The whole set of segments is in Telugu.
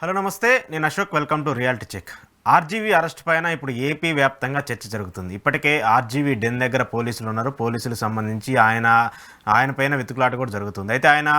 హలో నమస్తే, నేను Ashok. Welcome to reality check. RGV arrest పైన ఇప్పుడు ఏపీ వ్యాప్తంగా చర్చ జరుగుతుంది. ఇప్పటికే ఆర్జీవీ డెన్ దగ్గర పోలీసులు ఉన్నారు. పోలీసులకు సంబంధించి ఆయన పైన వెతుకులాట కూడా జరుగుతుంది. అయితే ఆయన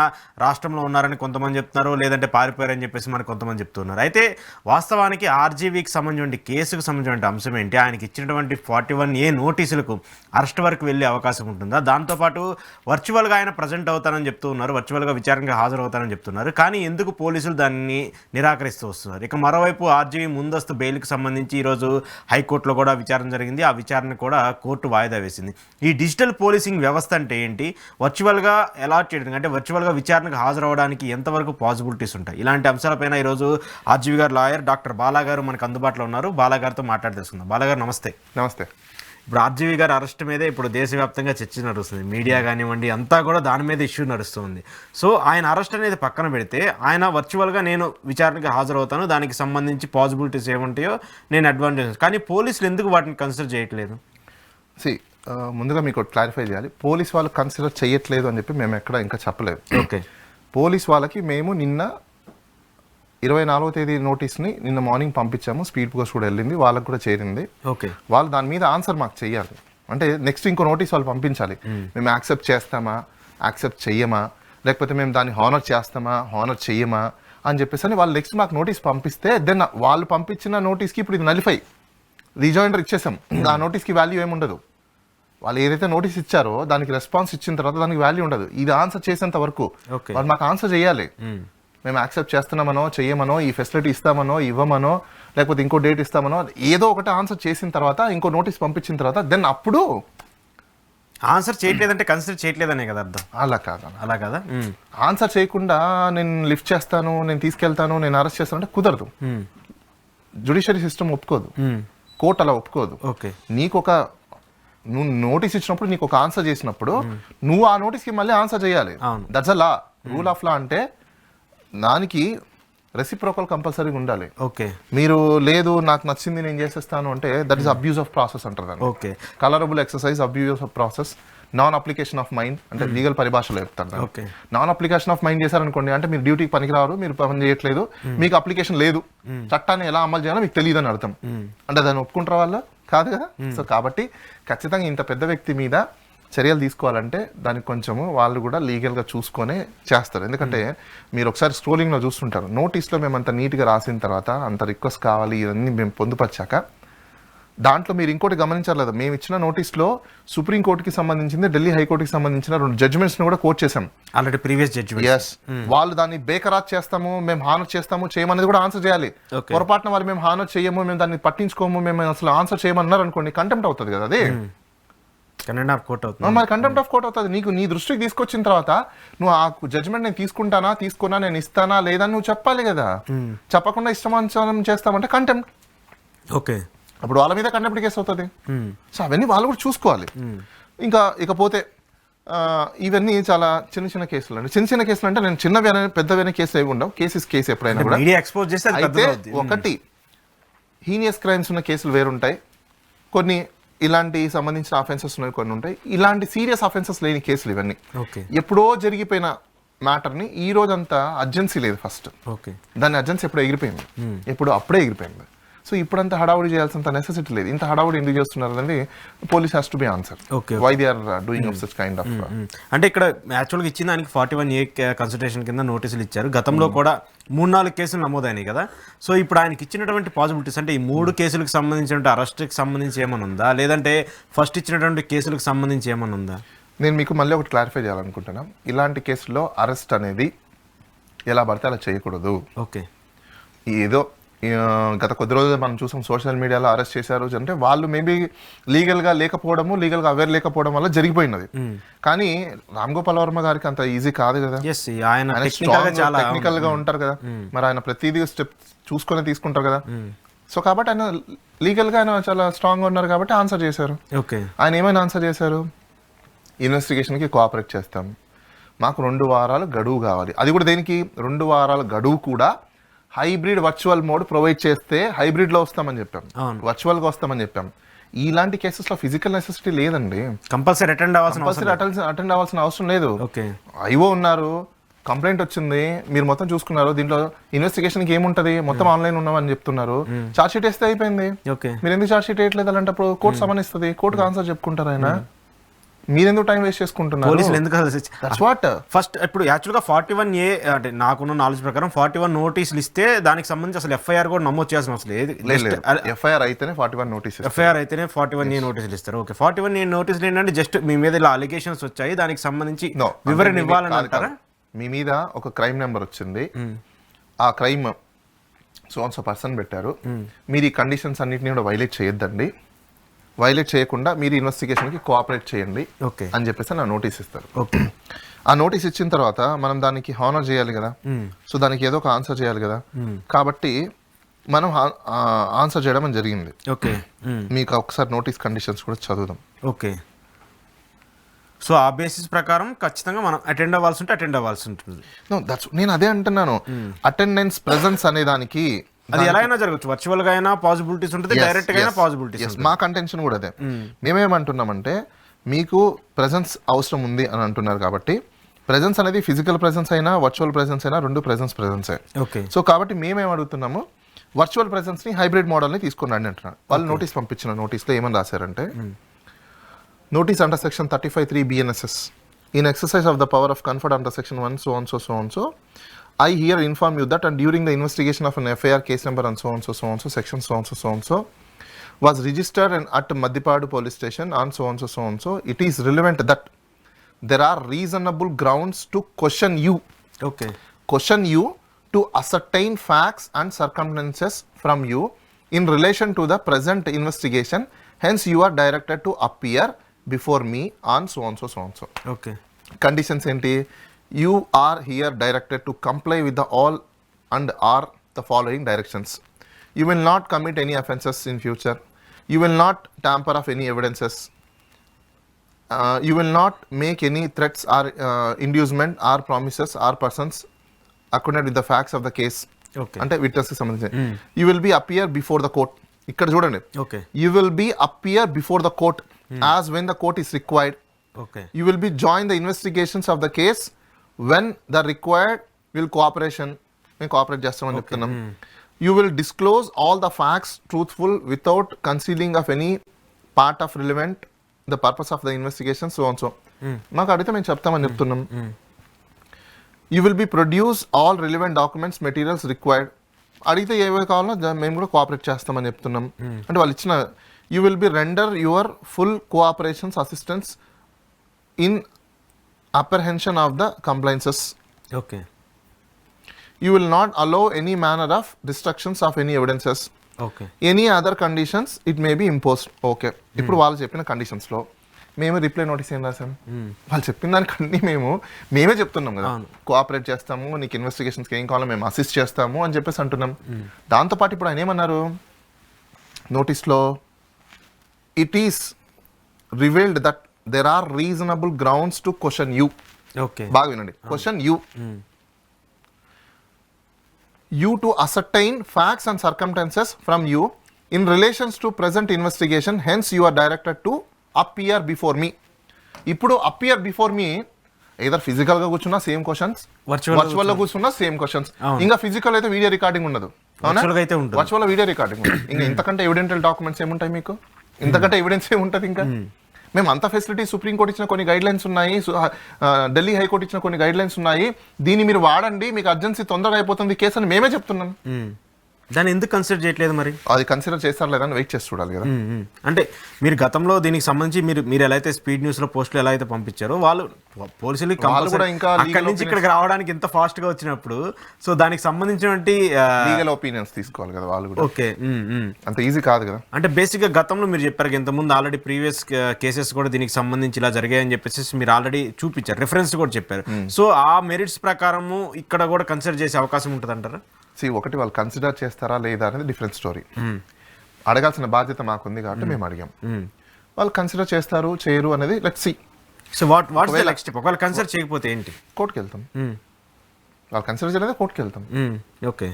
రాష్ట్రంలో ఉన్నారని కొంతమంది చెప్తున్నారు, లేదంటే పారిపోయారని చెప్పేసి మనకు కొంతమంది చెప్తున్నారు. అయితే వాస్తవానికి ఆర్జీవీకి సంబంధించిన కేసుకు సంబంధించిన అంశం ఏంటి, ఆయనకి ఇచ్చినటువంటి 41A నోటీసులకు అరెస్ట్ వరకు వెళ్ళే అవకాశం ఉంటుందా, దాంతోపాటు వర్చువల్గా ఆయన ప్రజెంట్ అవుతానని చెప్తూ ఉన్నారు, వర్చువల్గా విచారణకు హాజరవుతానని చెప్తున్నారు. కానీ ఎందుకు పోలీసులు దాన్ని నిరాకరిస్తూ వస్తున్నారు? ఇక మరోవైపు ఆర్జీవీ ముందస్తు బెయిల్కి సంబంధించి ఈరోజు హైకోర్టులో కూడా విచారణ జరిగింది. ఆ విచారణ కూడా కోర్టు వాయిదా వేసింది. ఈ డిజిటల్ పోలీసింగ్ వ్యవస్థ అంటే ఏంటి, వర్చువల్గా అలాట్ చేయడానికి అంటే వర్చువల్గా విచారణకు హాజరవడానికి ఎంతవరకు పాసిబిలిటీస్ ఉంటాయి, ఇలాంటి అంశాలపైన ఈరోజు ఆర్జీవీ గారు లాయర్ డాక్టర్ బాలా గారు మనకు అందుబాటులో ఉన్నారు. బాలా గారితో మాట్లాడి తెలుసుకుందాం. బాలా గారు నమస్తే. నమస్తే. ఇప్పుడు ఆర్జీవీ గారి అరెస్ట్ మీదే ఇప్పుడు దేశవ్యాప్తంగా చర్చ నడుస్తుంది. మీడియా కానివ్వండి అంతా కూడా దాని మీద ఇష్యూ నడుస్తుంది. సో ఆయన అరెస్ట్ అనేది పక్కన పెడితే ఆయన వర్చువల్గా నేను విచారణకి హాజరవుతాను, దానికి సంబంధించి పాసిబిలిటీస్ ఏముంటాయో నేను అడ్వాంటేజ్, కానీ పోలీసులు ఎందుకు వాటిని కన్సిడర్ చేయట్లేదు? ముందుగా మీకు క్లారిఫై చేయాలి. పోలీస్ వాళ్ళు కన్సిడర్ చేయట్లేదు అని చెప్పి మేము ఎక్కడ ఇంకా చెప్పలేదు. ఓకే. పోలీస్ వాళ్ళకి మేము నిన్న 24వ తేదీ నోటీస్ని నిన్న మార్నింగ్ పంపించాము. స్పీడ్ పోస్ట్ కూడా వెళ్ళింది, వాళ్ళకు కూడా చేరింది. ఓకే. వాళ్ళు దాని మీద ఆన్సర్ మాకు చెయ్యాలి. అంటే నెక్స్ట్ ఇంకో నోటీస్ వాళ్ళు పంపించాలి. మేము యాక్సెప్ట్ చేస్తామా, యాక్సెప్ట్ చెయ్యమా, లేకపోతే మేము దాన్ని హానర్ చేస్తామా, హానర్ చెయ్యమా అని చెప్పేసి అని వాళ్ళు నెక్స్ట్ మాకు నోటీస్ పంపిస్తే దెన్ వాళ్ళు పంపించిన నోటీస్కి ఇప్పుడు ఇది నలిఫై రీజాయిండర్ ఇచ్చేసాం. ఆ నోటీస్కి వాల్యూ ఏముండదు. వాళ్ళు ఏదైతే నోటీస్ ఇచ్చారో దానికి రెస్పాన్స్ ఇచ్చిన తర్వాత దానికి వాల్యూ ఉండదు. ఇది ఆన్సర్ చేసేంత వరకు వాళ్ళు మాకు ఆన్సర్ చేయాలి. మేము యాక్సెప్ట్ చేస్తున్నామనో, చెయ్యమనో, ఈ ఫెసిలిటీ ఇస్తామనో, ఇవ్వమనో, లేకపోతే ఇంకో డేట్ ఇస్తామనో, ఏదో ఒకటి ఆన్సర్ చేసిన తర్వాత ఇంకో నోటీస్ పంపించిన తర్వాత దెన్ అప్పుడు ఆన్సర్ చేయట్లేదంటే కన్సిడర్ చేయట్లేదనే కదా అర్థం. అలా కదా. ఆన్సర్ చేయకుండా నేను లిఫ్ట్ చేస్తాను, నేను తీసుకెళ్తాను, నేను అరెస్ట్ చేస్తాను అంటే కుదరదు. జ్యుడిషియరీ సిస్టమ్ ఒప్పుకోదు, కోర్టు అలా ఒప్పుకోదు. ఓకే. నువ్వు నోటీస్ ఇచ్చినప్పుడు నీకు ఒక ఆన్సర్ చేసినప్పుడు నువ్వు ఆ నోటీస్కి మళ్ళీ ఆన్సర్ చేయాలి. That's a law, rule of law. అంటే దానికి రెసిప్రోకల్ కంపల్సరీగా ఉండాలి. ఓకే. మీరు లేదు నాకు నచ్చింది నేను చేసేస్తాను అంటే that is abuse of process అంటారు. Okay. Colourable exercise, abuse of process, non application of mind అంటే లీగల్ పరిభాషలో చెప్తారు. నాన్ అప్లికేషన్ ఆఫ్ మైండ్ చేశారనుకోండి అంటే మీరు డ్యూటీకి పనికిరారు, మీరు పని చేయట్లేదు, మీకు అప్లికేషన్ లేదు, చట్టాన్ని ఎలా అమలు చేయాలో మీకు తెలియదు అని అర్థం. అంటే దాన్ని ఒప్పుకుంటారు వాళ్ళు కాదు కదా. సో కాబట్టి ఖచ్చితంగా ఇంత పెద్ద వ్యక్తి మీద చర్యలు తీసుకోవాలంటే దానికి కొంచెము వాళ్ళు కూడా లీగల్గా చూసుకొని చేస్తారు. ఎందుకంటే మీరు ఒకసారి స్క్రోలింగ్లో చూస్తుంటారు, నోటీస్లో మేము అంత నీట్గా రాసిన తర్వాత అంత రిక్వెస్ట్ కావాలి ఇవన్నీ మేము పొందుపరిచాక దాంట్లో మీరు ఇంకోటి గమనించలేదు, మేము ఇచ్చిన నోటీస్లో సుప్రీంకోర్టుకి సంబంధించింది, ఢిల్లీ హైకోర్టుకి సంబంధించిన 2 జడ్జిమెంట్స్ని కూడా కోట్ చేసాం. Already previous judgement. ఎస్. వాళ్ళు దాన్ని బేకరాత్ చేస్తాము, మేము హానర్ చేస్తాము, చేయమనేది కూడా ఆన్సర్ చేయాలి. పొరపాటున వాళ్ళు మేము హానర్ చేయము, మేము దాన్ని పట్టించుకోము, మేము అసలు ఆన్సర్ చేయమన్నారు అనుకోండి, కంటెంప్ట్ అవుతుంది కదా. అది కంటెంప్ట్ ఆఫ్ కోర్ట్ అవుతుంది. మరి కంటెంప్ట్ ఆఫ్ కోర్ట్ అవుతుంది. నీకు నీ దృష్టికి తీసుకొచ్చిన తర్వాత నువ్వు ఆ జడ్జిమెంట్ నేను తీసుకుంటానా, తీసుకున్నా, నేను ఇస్తానా లేదా నువ్వు చెప్పాలి కదా. చెప్పకుండా ఇష్టమానుసారం చేస్తామంటే కంటెంప్ట్. ఓకే. అప్పుడు వాళ్ళ మీద కంటెంప్ట్ కేసు అవుతుంది. సో అవన్నీ వాళ్ళు కూడా చూసుకోవాలి. ఇకపోతే ఇవన్నీ చాలా చిన్న చిన్న కేసులు అండి. చిన్న కేసులు అంటే నేను చిన్నవి పెద్దవైన కేసులు ఏమి ఉండవు. కేసు ఎప్పుడైనా కూడా అయితే ఒకటి హీనియస్ క్రైమ్స్ ఉన్న కేసులు వేరుంటాయి, కొన్ని ఇలాంటి సంబంధించిన అఫెన్సెస్ ఉన్నవి కొన్ని ఉంటాయి, ఇలాంటి సీరియస్ అఫెన్సెస్ లేని కేసులు ఇవన్నీ. ఎప్పుడో జరిగిపోయిన మ్యాటర్ని ఈ రోజంతా అర్జెన్సీ లేదు. ఫస్ట్ దాని అర్జెన్సీ ఎప్పుడో ఎగిరిపోయింది, అప్పుడే ఎగిరిపోయింది. సో ఇప్పుడంతా హడావుడి చేయాల్సినంత నెసెసిటీ లేదు. ఇంత హడావుడి ఎందుకు చేస్తున్నారు అనేది police has to be answer why they are doing of such kind of. అంటే ఇక్కడ యాక్చువల్గా ఇచ్చిన దానికి 41A కన్సల్టేషన్ కింద నోటీసులు ఇచ్చారు. గతంలో కూడా 3-4 కేసులు నమోదైనాయి కదా. సో ఇప్పుడు ఆయనకి ఇచ్చినటువంటి పాసిబిలిటీస్ అంటే ఈ 3 కేసులకు సంబంధించిన అరెస్ట్కి సంబంధించి ఏమైనా ఉందా, లేదంటే ఫస్ట్ ఇచ్చినటువంటి కేసులకు సంబంధించి ఏమైనా ఉందా? నేను మీకు మళ్ళీ ఒకటి క్లారిఫై చేయాలనుకుంటున్నాను. ఇలాంటి కేసుల్లో అరెస్ట్ అనేది ఎలా పడితే అలా చేయకూడదు. ఓకే. ఏదో గత కొద్ది రోజులు మనం చూసాం సోషల్ మీడియాలో అరెస్ట్ చేశారు అంటే వాళ్ళు మేబీ లీగల్గా లేకపోవడము, లీగల్గా అవేర్ లేకపోవడం వల్ల జరిగిపోయినది. కానీ రామ్ గోపాల్ వర్మ గారికి అంత ఈజీ కాదు కదా. ఆయన టెక్నికల్ గా ఉంటారు కదా, మరి ఆయన ప్రతిదీ స్టెప్ చూసుకొని తీసుకుంటారు కదా. సో కాబట్టి ఆయన లీగల్గా ఆయన చాలా స్ట్రాంగ్గా ఉన్నారు కాబట్టి ఆన్సర్ చేశారు. ఆయన ఏమైనా ఆన్సర్ చేశారు, ఇన్వెస్టిగేషన్కి కోఆపరేట్ చేస్తాం, మాకు 2 వారాలు గడువు కావాలి. అది కూడా దేనికి 2 వారాల గడువు కూడా హైబ్రిడ్ వర్చువల్ మోడ్ ప్రొవైడ్ చేస్తే హైబ్రిడ్లో వస్తామని చెప్పాం, వర్చువల్గా వస్తామని చెప్పాం. ఇలాంటి కేసెస్లో ఫిజికల్ నెసెసిటీ లేదండి. కంపల్సరీ అటెండ్ అవ్వాల్సిన అవసరం లేదు. ఐఓ ఉన్నారు, కంప్లైంట్ వచ్చింది, మీరు మొత్తం చూసుకున్నారు, దీంట్లో ఇన్వెస్టిగేషన్కి ఏముంటది, మొత్తం ఆన్లైన్ ఉన్నామని చెప్తున్నారు, చార్జ్ షీట్ వేస్తే అయిపోయింది. మీరు ఎందుకు చార్జ్ షీట్ వేయట్లేదు అలాంటప్పుడు కోర్టు సమనిస్తుంది, కోర్టుకు ఆన్సర్ చెప్పుకుంటారు ఆయన. మీరెందుకు టైం వేస్ట్ చేసుకుంటున్నారు? పోలీసులు ఎందుకు ఫస్ట్ ఇప్పుడు యాక్చువల్గా 41A అంటే నాకున్న నాలెడ్జ్ ప్రకారం 41 నోటీసులు ఇస్తే దానికి సంబంధించి అసలు ఎఫ్ఐఆర్ కూడా నమోదు చేయాల్సిన అవసరం లేదు. ఎఫ్ఐఆర్ అయితేనే 41 నోటీస్, ఎఫ్ఐఆర్ అయితేనే 41A నోటీసులు ఇస్తారు. ఓకే, 41A నోటీసులు ఏంటంటే జస్ట్ మీ మీద ఇలా అలిగేషన్స్ వచ్చాయి, దానికి సంబంధించి వివరణ ఇవ్వాలని అంటారా? మీ మీద ఒక క్రైమ్ నెంబర్ వచ్చింది, ఆ క్రైమ్ సో పర్సన్ పెట్టారు, మీరు ఈ కండిషన్స్ అన్నిటిని కూడా వైలేట్ చేయొద్దండి, వైలేట్ చేయకుండా మీరు ఇన్వెస్టిగేషన్కి కోఆపరేట్ చేయండి అని చెప్పేసి నా నోటీస్ ఇస్తారు. ఆ నోటీస్ ఇచ్చిన తర్వాత మనం దానికి హానర్ చేయాలి కదా, సో దానికి ఏదో ఒక ఆన్సర్ చేయాలి కదా, కాబట్టి మనం ఆన్సర్ చేయడం అని జరిగింది. ఓకే, మీకు ఒకసారి నోటీస్ కండిషన్స్ కూడా చదువుదాం. ఓకే, సో ఆ బేసిస్ ప్రకారం ఖచ్చితంగా మనం అటెండ్ అవ్వాల్సి ఉంటుంది. నేను అదే అంటున్నాను, అటెండెన్స్ ప్రెజెన్స్ అనే దానికి అది ఎలా అయినా జరగచ్చు, వర్చువల్ గా అయినా పాసిబిలిటీస్ ఉంటుంది, డైరెక్ట్ గా అయినా పాసిబిలిటీస్. మా కంటెన్షన్ కూడా అదే. మేమేమంటున్నామంటే మీకు ప్రెజెన్స్ అవసరం ఉంది అని అంటున్నారు కాబట్టి, ప్రెజెన్స్ అనేది ఫిజికల్ ప్రెజెన్స్ అయినా వర్చువల్ ప్రెజెన్స్ అయినా రెండు ప్రెజెన్సే. ఓకే, సో కాబట్టి మేమేం అడుగుతున్నాము, వర్చువల్ ప్రెజెన్స్ ని హైబ్రిడ్ మోడల్ ని తీసుకుని రండి అంటున్నారు. వాళ్ళు నోటీస్ పంపించిన నోటీస్లో ఏమని రాశారంటే, notice under section 35(3) BNSS in exercise of the power of conferred under section 1 so on so I here inform you that and during the investigation of an FIR case number and so on so section so on was registered and at Madhipadu police station on so on it is relevant that there are reasonable grounds to question you to ascertain facts and circumstances from you in relation to the present investigation, hence you are directed to appear before me on so on so. Okay, conditions enti, you are here directed to comply with the all and are the following directions. You will not commit any offences in future, you will not tamper of any evidences, you will not make any threats or inducement or promises or persons according with the facts of the case. Okay, ante witness ki sambandhinchi. You will be appear before the court, ikkada chudandi. Okay, you will be appear before the court as when the court is required. Okay, you will be join the investigations of the case when the required will cooperation మేము కోఆపరేట్ చేస్తామని చెప్తున్నాం. You will disclose all the facts truthful without concealing of any part of relevant the purpose of the investigation so on so. మాకు అడిగితే మేము చెప్తామని చెప్తున్నాం. You will be produce all relevant documents materials required. అడిగితే ఏవే కావాలో మేము కూడా కోఆపరేట్ చేస్తామని చెప్తున్నాం. అంటే వాళ్ళు ఇచ్చిన you will be render your full cooperations assistance in apprehension of the compliances. Okay, you will not allow any manner of destructions of any evidences. Okay, any other conditions it may be imposed. Okay, ఇప్పుడు వాళ్ళు చెప్పిన కండిషన్స్ లో మేము రిప్లై నోటీస్ ఏం రాసాం, వాళ్ళు చెప్పిన దానికన్నీ మేమే చెప్తున్నాం కదా, కోఆపరేట్ చేస్తాము, నీకు ఇన్వెస్టిగేషన్స్కి ఏం కావాలో మేము అసిస్ట్ చేస్తాము అని చెప్పేసి అంటున్నాం. దాంతోపాటు ఇప్పుడు ఆయన ఏమన్నారు నోటీస్లో, it is revealed that there are reasonable grounds to question you. Okay, బాగా వినండి, question you to ascertain facts and circumstances from you in relations to present investigation, hence you are directed to appear before me. ఇప్పుడు appear before me either physical గా కూర్చున్నా సేమ్ క్వశ్చన్స్, వర్చువల్ లో కూర్చున్నా సేమ్ క్వశ్చన్స్. ఇంకా ఫిజికల్ అయితే వీడియో రికార్డింగ్ ఉండదు, వర్చువల్ వీడియో రికార్డింగ్ ఉండదు. ఇంకా ఇంతకంటే ఎవిడెంటల్ డాక్యుమెంట్స్ ఏముంటాయి మీకు, ఇంతకంటే ఎవిడెన్స్ ఏముంటుంది ఇంకా. మేము అంత ఫెసిలిటీ సుప్రీంకోర్టు ఇచ్చిన కొన్ని గైడ్ లైన్స్ ఉన్నాయి, ఢిల్లీ హైకోర్టు ఇచ్చిన కొన్ని గైడ్ లైన్స్ ఉన్నాయి, దీన్ని మీరు వాడండి, మీకు అర్జెన్సీ తొందరగా అయిపోతుంది కేసు అని మేమే చెప్తున్నాం. దాన్ని ఎందుకు కన్సిడర్ చేయట్లేదు మరి? అది కన్సిడర్ చేస్తారు లేదా అని వెయిట్ చేసి చూడాలి కదా. అంటే మీరు గతంలో దీనికి సంబంధించి మీరు ఎలా అయితే స్పీడ్ న్యూస్ లో పోస్టులు ఎలా అయితే పంపించారో, వాళ్ళు పోలీసులు కూడా ఇంకా అక్కడి నుంచి ఇక్కడికి రావడానికి ఇంత ఫాస్ట్ గా వచ్చినప్పుడు, సో దానికి సంబంధించినటువంటి లీగల్ ఒపీనియన్స్ తీసుకోవాలి కదా వాళ్ళు కూడా. ఓకే, అంత ఈజీ కాదు కదా. అంటే బేసిక్ గా గతంలో మీరు చెప్పారు ఇంతకుముందు ఆల్రెడీ ప్రీవియస్ కేసెస్ కూడా దీనికి సంబంధించి ఇలా జరిగాయని చెప్పేసి మీరు ఆల్రెడీ చూపించారు, రిఫరెన్స్ కూడా చెప్పారు. సో ఆ మెరిట్స్ ప్రకారము ఇక్కడ కూడా కన్సిడర్ చేసే అవకాశం ఉంటుంది అంటారా? ఒకటి వాళ్ళు కన్సిడర్ చేస్తారా లేదా అనేది డిఫరెంట్ స్టోరీ. అడగాల్సిన బాధ్యత మాకుంది కాబట్టి మేము అడిగాం. వాళ్ళు కన్సిడర్ చేస్తారు చేయరు అనేది let's see. So what's the next step? ఒకవేళ కన్సిడర్ చేయకపోతే ఏంటి? కోర్టుకి వెళ్తాం. వాళ్ళు కన్సిడర్ చేయలేదా కోర్టుకి వెళ్తాం. ఓకే,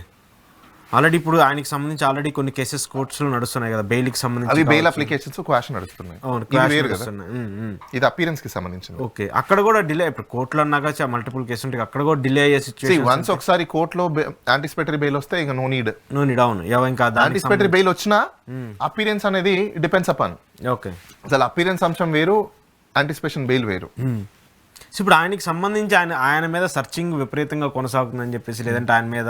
ఆల్రెడీ ఇప్పుడు ఆయనకి సంబంధించి ఆల్రెడీ కొన్ని కేసెస్ కోర్ట్స్ లో నడుస్తున్నాయి కదా, బెయిల్కి సంబంధించి. అవి బెయిల్ అప్లికేషన్స్ క్వాష్ నడుస్తున్నాయి. అవును, ఇది clash వేరు కదా, నడుస్తున్నాయి. ఇది అపీరెన్స్ కి సంబంధించింది. ఓకే, అక్కడ కూడా డిలే. ఇప్పుడు కోర్టులో అన్నాక మల్టిపుల్ కేసు ఉంటాయి, అక్కడ కూడా డిలే అయ్యే సిచ్యువేషన్. వన్స్ ఒకసారి కోర్టులో యాంటిసిపేటరీ బెయిల్ వస్తే ఇంకా నో నీడ్. అవును, ఇంకా యాంటిసిపేటరీ బెయిల్ వచ్చినా అపీరెన్స్ అనేది డిపెండ్స్ అపాన్. ఓకే, అసలు అపీరెన్స్ అంశం వేరు, యాంటిసిపేషన్ బెయిల్ వేరు. సో ఇప్పుడు ఆయనకి సంబంధించి ఆయన మీద సర్చింగ్ విపరీతంగా కొనసాగుతుందని చెప్పేసి, లేదంటే ఆయన మీద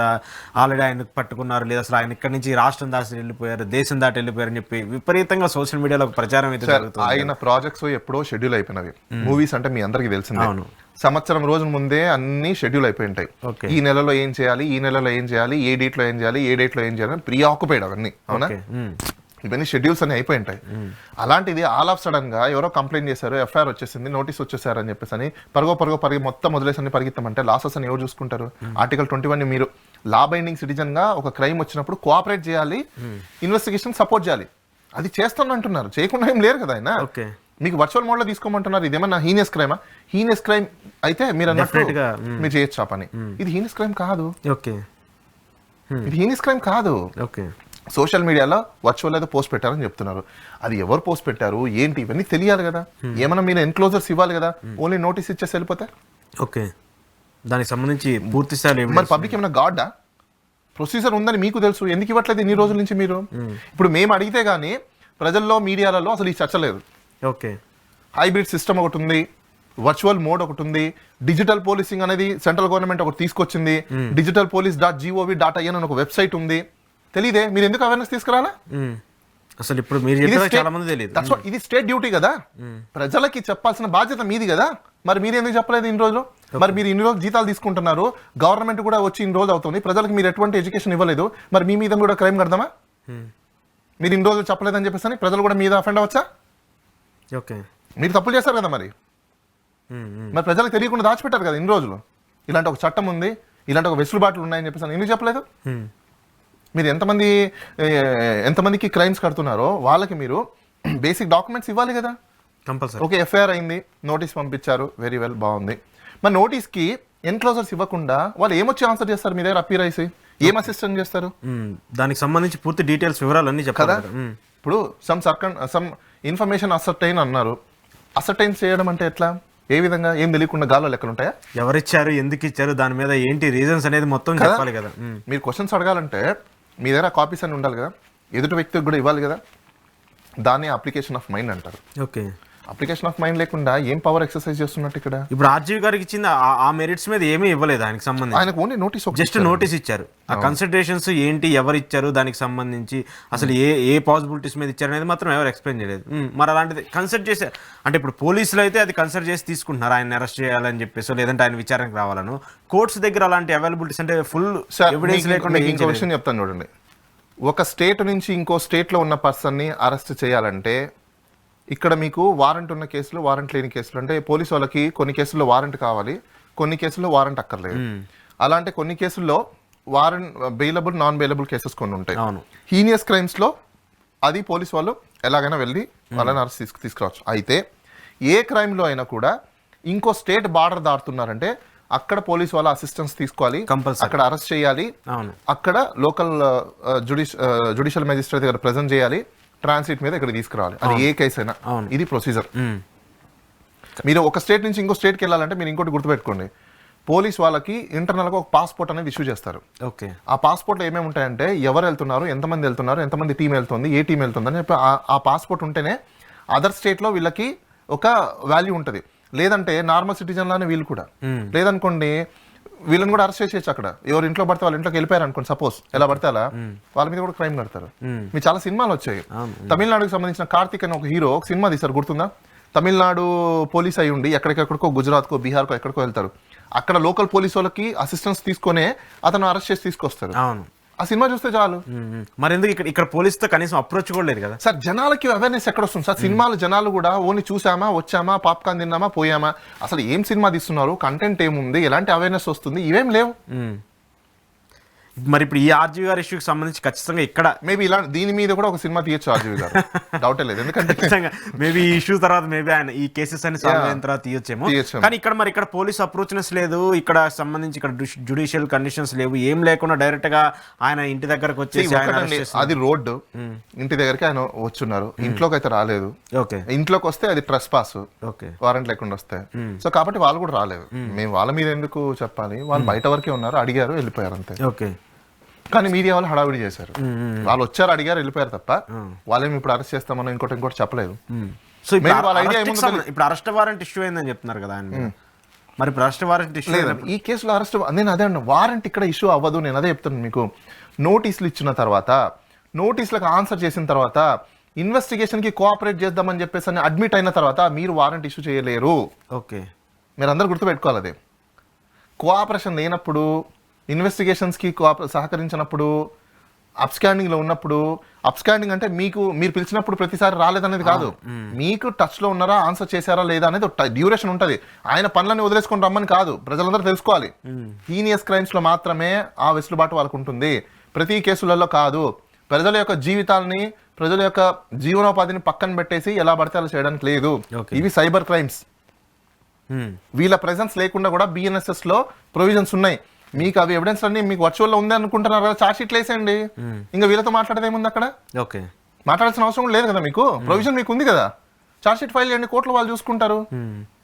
ఆల్రెడీ ఆయన పట్టుకున్నారు, లేదా అసలు ఆయన ఇక్కడి నుంచి రాష్ట్రం దాటి వెళ్ళిపోయారు, దేశం దాటి వెళ్ళిపోయారని చెప్పి విపరీతంగా సోషల్ మీడియాలో ప్రచారం అయితే జరుగుతుంది. ఆయన ప్రాజెక్ట్స్ ఎప్పుడో షెడ్యూల్ అయిపోయినవి. మూవీస్ అంటే మీ అందరికి తెలిసిందే, సంవత్సరం రోజుల ముందే అన్ని షెడ్యూల్ అయిపోయి ఉంటాయి. ఈ నెలలో ఏం చేయాలి, ఈ నెలలో ఏం చేయాలి, ఏ డేట్ లో ఏం చేయాలి, ఏ డేట్ లో ఏం చేయాలి, ప్రీ ఆక్యుపైడ్ అవన్నీ. అవునా, ఇవన్నీ షెడ్యూల్స్ అన్ని అయిపోయి ఉంటాయి. అలాంటిది ఆల్ ఆఫ్ సడన్ గా ఎవరో కంప్లైంట్ చేశారు, ఎఫ్ఐఆర్ వచ్చేసింది, నోటీస్ వచ్చేసారు అని చెప్పేసి అని పరిగి మొత్తం వదిలేసని పరిగెత్తామంటే లాసెస్ అని ఎవరు చూసుకుంటారు? ఆర్టికల్ 21 మీరు లా బైండింగ్ సిటిజన్ గా ఒక క్రైమ్ వచ్చినప్పుడు కోఆపరేట్ చేయాలి, ఇన్వెస్టిగేషన్ సపోర్ట్ చేయాలి. అది చేస్తానంటున్నారు, చేయకుండా ఏం లేరు కదా ఆయన. మీకు వర్చువల్ మోడ్ లో తీసుకోమంటున్నారు. ఇదేమన్నా హీనియస్ క్రైమా? హీనియస్ క్రైమ్ అయితే మీరు అన్నట్టు మీరు చేయొచ్చు ఆ పని. ఇది హీనియస్ క్రైమ్ కాదు. ఇది హీనియస్ క్రైమ్ కాదు. సోషల్ మీడియాలో వర్చువల్ ఏదో పోస్ట్ పెట్టారని చెప్తున్నారు. అది ఎవరు పోస్ట్ పెట్టారు ఏంటి ఇవన్నీ తెలియాలి కదా. ఏమన్నా మీరు ఎన్క్లోజర్స్ ఇవ్వాలి కదా, ఓన్లీ నోటీస్ ఇచ్చేసి వెళ్ళిపోతే. ఓకే, దానికి సంబంధించి పూర్తి స్థాయి మరి పబ్లిక్ ఏమైనా గాడ్డా? ప్రొసీజర్ ఉందని మీకు తెలుసు, ఎందుకు ఇవ్వట్లేదు ఇన్ని రోజుల నుంచి మీరు? ఇప్పుడు మేము అడిగితే గానీ ప్రజల్లో మీడియాలలో అసలు ఈ చర్చ లేదు. ఓకే, హైబ్రిడ్ సిస్టమ్ ఒకటి ఉంది, వర్చువల్ మోడ్ ఒకటి ఉంది, డిజిటల్ పోలీసింగ్ అనేది సెంట్రల్ గవర్నమెంట్ ఒకటి తీసుకొచ్చింది, digitalpolice.gov.in అని ఒక వెబ్సైట్ ఉంది. తెలియదే, మీరు ఎందుకు అవేర్నెస్ తీసుకురాలా? అసలు ఇప్పుడు మీరు చాలా మంది తెలియదు. ఇది స్టేట్ డ్యూటీ కదా, ప్రజలకి చెప్పాల్సిన బాధ్యత మీది కదా. మరి మీరు ఎందుకు చెప్పలేదు ఇన్ని రోజులు? మరి మీరు ఇన్ని రోజులు జీతాలు తీసుకుంటున్నారు, గవర్నమెంట్ కూడా వచ్చి ఇన్ని రోజులు అవుతుంది, ప్రజలకు మీరు ఎటువంటి ఎడ్యుకేషన్ ఇవ్వలేదు, మరి మీ మీద కూడా క్రైమ్ కడదామా? మీరు ఇన్ని రోజులు చెప్పలేదని చెప్పేసి ప్రజలు కూడా మీద అఫెండ్ అవ్వచ్చా? ఓకే, మీరు తప్పులు చేస్తారు కదా, మరి ప్రజలకు తెలియకుండా దాచిపెట్టారు కదా ఇన్ని రోజులు. ఇలాంటి ఒక చట్టం ఉంది, ఇలాంటి ఒక వెసులుబాట్లు ఉన్నాయని చెప్పేసి ఎందుకు చెప్పలేదు? మీరు ఎంతమందికి క్రైమ్స్ కడుతున్నారో వాళ్ళకి మీరు బేసిక్ డాక్యుమెంట్స్ ఇవ్వాలి కదా. కంపల్సరీ. ఓకే, ఎఫ్ఐఆర్ అయింది, నోటీస్ పంపించారు, వెరీ వెల్, బాగుంది. మరి నోటీస్కి ఎన్క్లోజర్స్ ఇవ్వకుండా వాళ్ళు ఏమొచ్చి ఆన్సర్ చేస్తారు? మీ దగ్గర అపీర్ అయితే ఏం అసిస్టెంట్ చేస్తారు? దానికి సంబంధించి పూర్తి డీటెయిల్స్ వివరాలు అన్ని చెప్పాలి కదా. ఇప్పుడు సమ్ ఇన్ఫర్మేషన్ అసర్టైన్ అన్నారు. అసర్టైన్ చేయడం అంటే ఎట్లా, ఏ విధంగా? ఏం తెలియకుండా గాల్లో లెక్కలు ఉంటాయా? ఎవరిచ్చారు, ఎందుకు ఇచ్చారు, దాని మీద ఏంటి రీజన్స్ అనేది మొత్తం చెప్పాలి కదా. మీరు క్వశ్చన్స్ అడగాలంటే మీ దగ్గర కాపీస్ అని ఉండాలి కదా, ఎదుటి వ్యక్తికి కూడా ఇవ్వాలి కదా. దాన్ని అప్లికేషన్ ఆఫ్ మైండ్ అంటారు. ఓకే, అప్లికేషన్ ఆఫ్ మైండ్ లేకుండా ఏం పవర్ ఎక్సర్సైజ్ చేస్తున్నట్టు ఇక్కడ? ఇప్పుడు ఆర్జీవి గారికి ఇచ్చింది ఆ మెరిట్స్ మీద ఏమీ ఇవ్వలేదు ఆయనకి సంబంధించి. ఆయనకు ఓన్లీ నోటీస్, జస్ట్ నోటీస్ ఇచ్చారు. ఆ కన్సిడరేషన్స్ ఏంటి, ఎవరు ఇచ్చారు, దానికి సంబంధించి అసలు ఏ పాసిబిలిటీస్ మీద ఇచ్చారు అనేది మాత్రం ఎవరు ఎక్స్ప్లెయిన్ చేయలేదు. మరి అలాంటిది కన్సిడర్ చేసే అంటే ఇప్పుడు పోలీసులు అయితే అది కన్సిడర్ చేసి తీసుకుంటున్నారు, ఆయన అరెస్ట్ చేయాలని చెప్పేసి, లేదంటే ఆయన విచారణకు రావాలను. కోర్ట్స్ దగ్గర అలాంటి అవైలబిలిటీస్ అంటే ఫుల్ ఎవిడెన్స్ లేకుండా. ఇంకో విషయం చెప్తాను చూడండి, ఒక స్టేట్ నుంచి ఇంకో స్టేట్లో ఉన్న పర్సన్ని అరెస్ట్ చేయాలంటే ఇక్కడ మీకు వారెంట్ ఉన్న కేసులు, వారెంట్ లేని కేసులు, అంటే పోలీసు వాళ్ళకి కొన్ని కేసుల్లో వారెంట్ కావాలి, కొన్ని కేసుల్లో వారెంట్ అక్కర్లేదు. అలాంటి కొన్ని కేసుల్లో warrant bailable, non bailable cases కొన్ని ఉంటాయి. హీనియస్ క్రైమ్స్ లో అది పోలీసు వాళ్ళు ఎలాగైనా వెళ్ళి వాళ్ళని అరెస్ట్ తీసుకురావచ్చు. అయితే ఏ క్రైమ్ లో అయినా కూడా ఇంకో స్టేట్ బార్డర్ దాటుతున్నారంటే అక్కడ పోలీసు వాళ్ళ అసిస్టెన్స్ తీసుకోవాలి, అక్కడ అరెస్ట్ చేయాలి, అక్కడ లోకల్ జ్యుడిషియల్ మేజిస్ట్రేట్ దగ్గర ప్రెజెంట్ చేయాలి, ట్రాన్సిట్ మీద ఇక్కడ తీసుకురావాలి. అది ఏ కేసు అయినా ఇది ప్రొసీజర్. మీరు ఒక స్టేట్ నుంచి ఇంకో స్టేట్కి వెళ్ళాలంటే మీరు ఇంకోటి గుర్తుపెట్టుకోండి, పోలీస్ వాళ్ళకి ఇంటర్నల్ గా ఒక పాస్పోర్ట్ అనేది ఇష్యూ చేస్తారు. ఆ పాస్పోర్ట్ లో ఏమేమి ఉంటాయంటే ఎవరు వెళ్తున్నారు, ఎంతమంది వెళ్తున్నారు, ఎంతమంది టీం వెళ్తుంది, ఏ టీం వెళ్తుంది అని చెప్పి ఆ పాస్పోర్ట్ ఉంటేనే అదర్ స్టేట్ లో వీళ్ళకి ఒక వాల్యూ ఉంటుంది. లేదంటే నార్మల్ సిటిజన్ లానే వీళ్ళు కూడా. లేదనుకోండి వీళ్ళని కూడా అరెస్ట్ చేసేయచ్చు. అక్కడ ఎవరు ఇంట్లో పడితే వాళ్ళ ఇంట్లోకి వెళ్ళిపోయారు అనుకోండి, సపోజ్ ఎలా పడితే అలా, వాళ్ళ మీద కూడా క్రైమ్ కడతారు. మీకు చాలా సినిమాలు వచ్చాయి. తమిళనాడుకి సంబంధించిన కార్తిక్ అని ఒక హీరో ఒక సినిమా తీశారు, గుర్తుందా? తమిళనాడు పోలీస్ అయి ఉండి ఎక్కడికెక్కడికో, గుజరాత్కో, బీహార్కో ఎక్కడికో వెళ్తారు. అక్కడ లోకల్ పోలీస్ వాళ్ళకి అసిస్టెన్స్ తీసుకునే అతను అరెస్ట్ చేసి తీసుకొస్తారు. ఆ సినిమా చూస్తే చాలు. మరి ఎందుకు ఇక్కడ పోలీసుతో కనీసం అప్రోచ్ కూడా లేదు కదా సార్? జనాలకి అవేర్నెస్ ఎక్కడ వస్తుంది సార్? సినిమాలు జనాలు కూడా ఓన్లీ చూసామా, వచ్చామా, పాప్కార్న్ తిన్నామా, పోయామా, అసలు ఏం సినిమా తీస్తున్నారు, కంటెంట్ ఏముంది, ఎలాంటి అవేర్నెస్ వస్తుంది, ఇవేం లేవు. మరి ఇప్పుడు ఈ ఆర్జీవి గారి ఇష్యూకి సంబంధించి ఖచ్చితంగా ఇక్కడ మేబీ ఇలా దీని మీద కూడా ఒక సినిమా తీయొచ్చు ఆర్జీవి గారు, డౌటే లేదు. ఎందుకంటే ఖచ్చితంగా మేబీ ఈ ఇష్యూ తర్వాత మేబీ ఆయన ఈ కేసెస్ అన్ని సాల్వ్ అయిన తర్వాత తీయొచ్చేమో. కానీ ఇక్కడ మరి ఇక్కడ పోలీస్ అప్రోచ్నెస్ లేదు, ఇక్కడ సంబంధించి ఇక్కడ జుడిషియల్ కండిషన్స్ లేవు, ఏం లేకుండా డైరెక్ట్ గా ఆయన ఇంటి దగ్గరకు వచ్చేసి ఆయన arrest చేస్తున్నారు. అది రోడ్డు, ఇంటి దగ్గరికి ఆయన వచ్చున్నారు, ఇంట్లోకి అయితే రాలేదు. ఓకే ఇంట్లోకి వస్తే అది ట్రెస్ పాస్, ఓకే వారెంట్ లేకుండా వస్తే. సో కాబట్టి వాళ్ళు కూడా రాలేదు. మేము వాళ్ళ మీద ఎందుకు చెప్పాలి, వాళ్ళు బయట వరకే ఉన్నారు, అడిగారు వెళ్ళిపోయారు అంతే. ఓకే కానీ మీడియా వాళ్ళు హడావిడి చేశారు, వాళ్ళు వచ్చారు అడిగారు వెళ్ళిపోయారు తప్ప వాళ్ళేమి ఇప్పుడు అరెస్ట్ చేస్తామని ఇంకోటి చెప్పలేదు. సో ఇప్పుడు అరెస్ట్ వారెంట్ ఇష్యూ అయిందని చెప్తున్నారు కదా ఆయన మీద. మరి ఇప్పుడు అరెస్ట్ వారెంట్ ఇష్యూ లేదు ఈ కేసులో అరెస్ట్, నేను అదే అన్నా, వారెంట్ ఇక్కడ ఇష్యూ అవ్వదు. నేను అదే చెప్తాను మీకు. నోటీసులు ఇచ్చిన తర్వాత, నోటీసులకు ఆన్సర్ చేసిన తర్వాత, ఇన్వెస్టిగేషన్ కి కోఆపరేట్ చేద్దామని చెప్పేసి అని అడ్మిట్ అయిన తర్వాత మీరు వారెంట్ ఇష్యూ చేయలేరు. ఓకే మీరు అందరు గుర్తుపెట్టుకోవాలి. అదే కోఆపరేషన్ లేనప్పుడు, ఇన్వెస్టిగేషన్స్కి సహకరించినప్పుడు, అప్స్కాండింగ్లో ఉన్నప్పుడు, అప్స్కాండింగ్ అంటే మీరు పిలిచినప్పుడు ప్రతిసారి రాలేదనేది కాదు, మీకు టచ్లో ఉన్నారా, ఆన్సర్ చేశారా లేదా అనేది డ్యూరేషన్ ఉంటుంది. ఆయన పనులని వదిలేసుకొని రమ్మని కాదు, ప్రజలందరూ తెలుసుకోవాలి. హీనియస్ క్రైమ్స్లో మాత్రమే ఆ వెసులుబాటు వాళ్ళకు ఉంటుంది, ప్రతి కేసులలో కాదు. ప్రజల యొక్క జీవితాలని, ప్రజల యొక్క జీవనోపాధిని పక్కన పెట్టేసి ఎలా పడితే అలా చేయడానికి లేదు. ఇవి సైబర్ క్రైమ్స్. వీళ్ళ ప్రెజెన్స్ లేకుండా కూడా బిఎన్ఎస్ఎస్ లో ప్రొవిజన్స్ ఉన్నాయి. మీకు అవి ఎవిడెన్స్ అన్ని మీకు వర్చువల్ లో ఉంది అనుకుంటున్నారు కదా, చార్జ్ షీట్లు వేసేయండి. ఇంకా వీళ్ళతో మాట్లాడేది ఏముంది అక్కడ? ఓకే మాట్లాడాల్సిన అవసరం లేదు కదా, మీకు ప్రొవిజన్ మీకు ఉంది కదా, చార్జ్ షీట్ ఫైల్ చేయండి, కోర్టులో వాళ్ళు చూసుకుంటారు.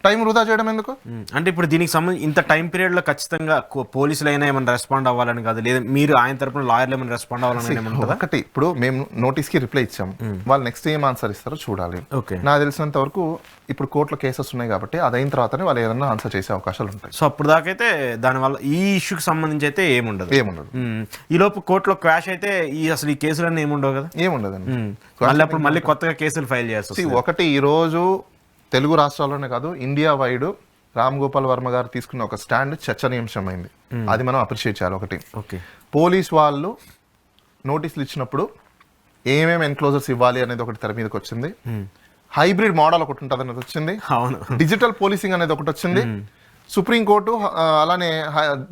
టైం వృధా చేయడం ఎందుకు? అంటే ఇప్పుడు దీనికి సంబంధించి ఇంత టైం పీరియడ్ లో ఖచ్చితంగా పోలీసులు అయినా ఏమైనా రెస్పాండ్ అవ్వాలని కాదు, లేదా మీరు ఆయన తరపున లాయర్లు ఏమైనా రెస్పాండ్ అవ్వాలని ఏమంటారు? ఒకటి, ఇప్పుడు మేము నోటీస్ కి రిప్లై ఇచ్చాం, వాళ్ళు నెక్స్ట్ ఏం ఆన్సర్ ఇస్తారో చూడాలి. నాకు తెలిసినంత వరకు ఇప్పుడు కోర్టులో కేసెస్ ఉన్నాయి కాబట్టి అది అయిన తర్వాతనే వాళ్ళు ఏదైనా ఆన్సర్ చేసే అవకాశాలు ఉంటాయి. సో అప్పుడు దాకైతే దానివల్ల ఈ ఇష్యూకి సంబంధించి అయితే ఏముండదు. ఈ లోపు కోర్టులో క్వాష్ అయితే అసలు ఈ కేసులన్నీ ఏముండవు కదా. ఏముండదండి, మళ్ళీ కొత్తగా కేసులు ఫైల్ చేస్తారు. ఒకటి, ఈ రోజు తెలుగు రాష్ట్రాల్లోనే కాదు ఇండియా వైడ్ రామ్ గోపాల్ వర్మ గారు తీసుకున్న ఒక స్టాండ్ చర్చనీయాంశమైంది. అది మనం అప్రిషియేట్ చేయాలి. ఒకటి, పోలీస్ వాళ్ళు నోటీసులు ఇచ్చినప్పుడు ఏమేమి ఎన్క్లోజర్స్ ఇవ్వాలి అనేది ఒకటి తెర మీదకి వచ్చింది. హైబ్రిడ్ మోడల్ ఒకటి ఉంటుంది అనేది వచ్చింది. డిజిటల్ పోలీసింగ్ అనేది ఒకటి వచ్చింది. సుప్రీంకోర్టు అలానే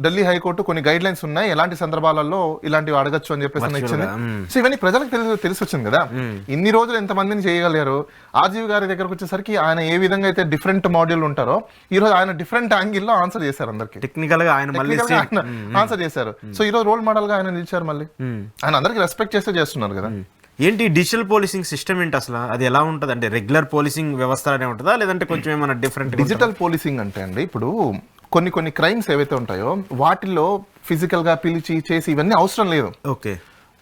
ఢిల్లీ హైకోర్టు కొన్ని గైడ్ లైన్స్ ఉన్నాయి, ఎలాంటి సందర్భాలలో ఇలాంటివి అడగచ్చు అని చెప్పేసి ఇచ్చింది. సో ఇవన్నీ ప్రజలకు తెలిసి వచ్చింది కదా. ఇన్ని రోజులు ఎంతమందిని చేయగలిగారు. ఆర్జీవి గారి దగ్గరకు వచ్చేసరికి ఆయన ఏ విధంగా అయితే డిఫరెంట్ మాడ్యూల్ ఉంటారో, ఈ రోజు ఆయన డిఫరెంట్ యాంగిల్లో ఆన్సర్ చేశారు అందరికి. టెక్నికల్ గా ఆయన ఆన్సర్ చేశారు. సో ఈ రోజు రోల్ మోడల్ గా ఆయన నిలిచారు. మళ్ళీ ఆయన అందరికి రెస్పెక్ట్ చేస్తే చేస్తున్నారు కదా. ఏంటి డిజిటల్ పోలీసింగ్ సిస్టమ్ ఏంటి అసలు? అది ఎలా ఉంటుంది? అంటే రెగ్యులర్ పోలీసింగ్ వ్యవస్థ అనే ఉంటుందా, లేదంటే కొంచెం ఏమైనా డిఫరెంట్? డిజిటల్ పోలీసింగ్ అంటే అండి, ఇప్పుడు కొన్ని క్రైమ్స్ ఏవైతే ఉంటాయో వాటిల్లో ఫిజికల్ గా పిలిచి చేసి ఇవన్నీ అవసరం లేదు. ఓకే,